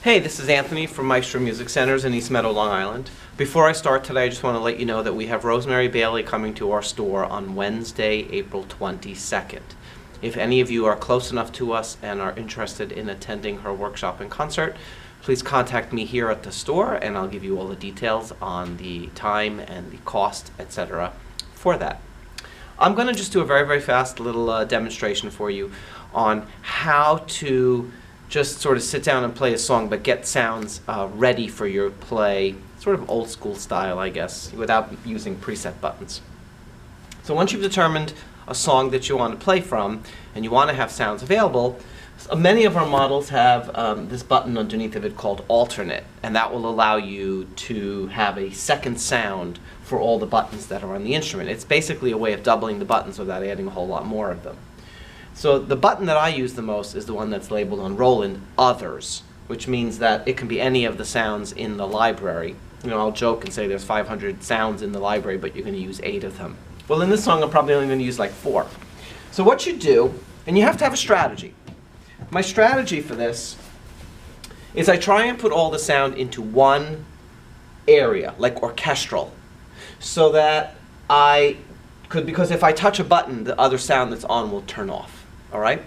Hey, this is Anthony from Maestro Music Centers in East Meadow, Long Island. Before I start today, I just want to let you know that we have Rosemary Bailey coming to our store on Wednesday, April 22nd. If any of you are close enough to us and are interested in attending her workshop and concert, please contact me here at the store and I'll give you all the details on the time and the cost, etc. for that. I'm going to just do a very fast little demonstration for you on how to just sort of sit down and play a song but get sounds ready for your play, sort of old school style, I guess, without using preset buttons. So once you've determined a song that you want to play from and you want to have sounds available, many of our models have this button underneath of it called alternate, and that will allow you to have a second sound for all the buttons that are on the instrument. It's basically a way of doubling the buttons without adding a whole lot more of them. So the button that I use the most is the one that's labeled on Roland Others, which means that it can be any of the sounds in the library. You know, I'll joke and say there's 500 sounds in the library, but you're going to use 8 of them. Well, in this song I'm probably only going to use like 4. So what you do, and you have to have a strategy. My strategy for this is I try and put all the sound into one area, like orchestral, so that because if I touch a button, the other sound that's on will turn off. All right?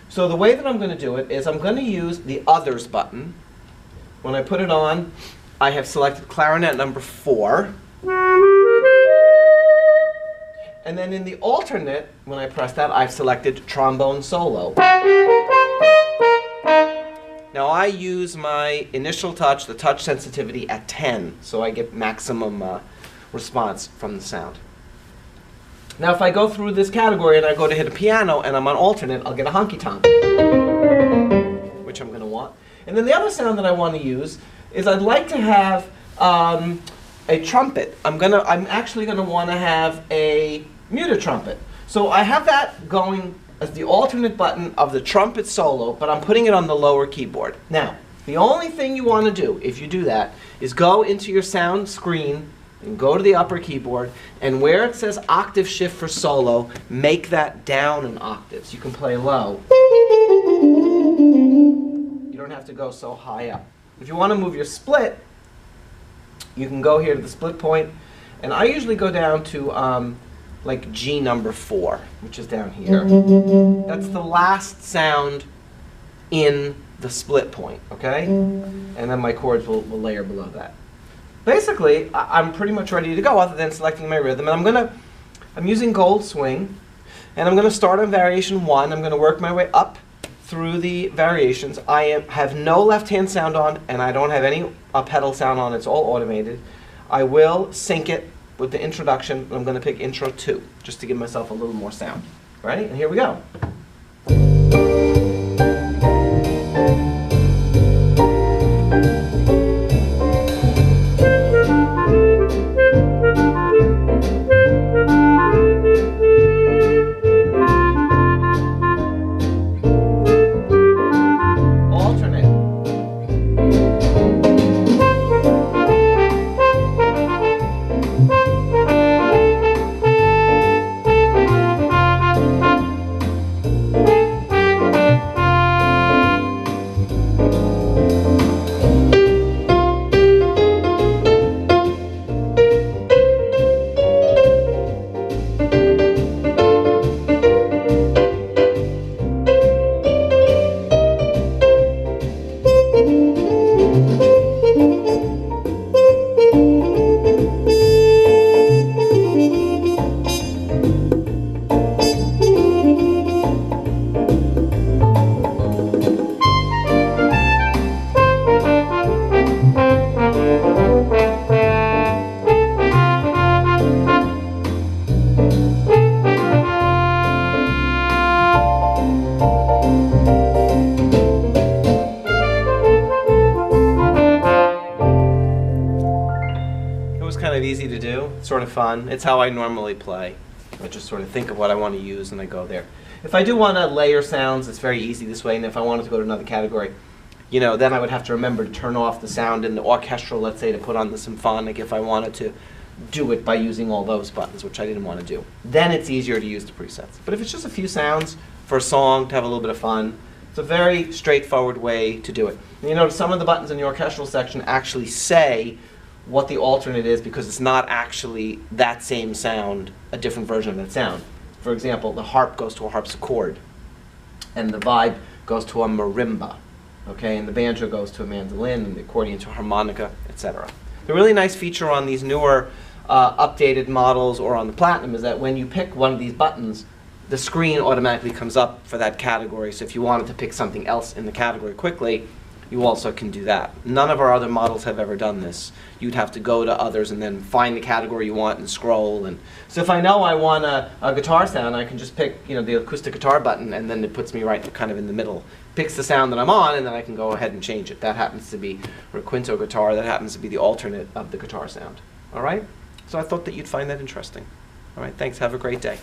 So the way that I'm going to do it is I'm going to use the Others button. When I put it on, I have selected clarinet number 4. And then in the alternate, when I press that, I've selected trombone solo. Now I use my initial touch, the touch sensitivity, at 10, so I get maximum response from the sound. Now if I go through this category and I go to hit a piano and I'm on alternate, I'll get a honky-tonk, which I'm going to want. And then the other sound that I want to use is I'd like to have a trumpet. I'm actually going to want to have a muted trumpet. So I have that going as the alternate button of the trumpet solo, but I'm putting it on the lower keyboard. Now, the only thing you want to do if you do that is go into your sound screen and go to the upper keyboard, and where it says octave shift for solo, make that down in octaves. You can play low. You don't have to go so high up. If you want to move your split, you can go here to the split point, and I usually go down to like G number 4, which is down here. That's the last sound in the split point, okay? And then my chords will layer below that. Basically, I'm pretty much ready to go other than selecting my rhythm. And I'm using Gold Swing, and I'm going to start on variation 1. I'm going to work my way up through the variations. I have no left-hand sound on, and I don't have any pedal sound on. It's all automated. I will sync it with the introduction. I'm going to pick intro 2, just to give myself a little more sound. Ready? And here we go. Easy to do, sort of fun. It's how I normally play. I just sort of think of what I want to use and I go there. If I do want to layer sounds, it's very easy this way, and if I wanted to go to another category, you know, then I would have to remember to turn off the sound in the orchestral, let's say, to put on the symphonic if I wanted to do it by using all those buttons, which I didn't want to do. Then it's easier to use the presets. But if it's just a few sounds for a song to have a little bit of fun, It's a very straightforward way to do it. And you notice some of the buttons in the orchestral section actually say what the alternate is because it's not actually that same sound, a different version of that sound. For example, the harp goes to a harpsichord, and the vibe goes to a marimba, okay, and the banjo goes to a mandolin, and the accordion to a harmonica, etc. The really nice feature on these newer updated models or on the Platinum is that when you pick one of these buttons, the screen automatically comes up for that category. So if you wanted to pick something else in the category quickly, you also can do that. None of our other models have ever done this. You'd have to go to others and then find the category you want and scroll. And so if I know I want a guitar sound, I can just pick the acoustic guitar button, and then it puts me right kind of in the middle. Picks the sound that I'm on, and then I can go ahead and change it. That happens to be a quinto guitar. That happens to be the alternate of the guitar sound. All right? So I thought that you'd find that interesting. All right, thanks. Have a great day.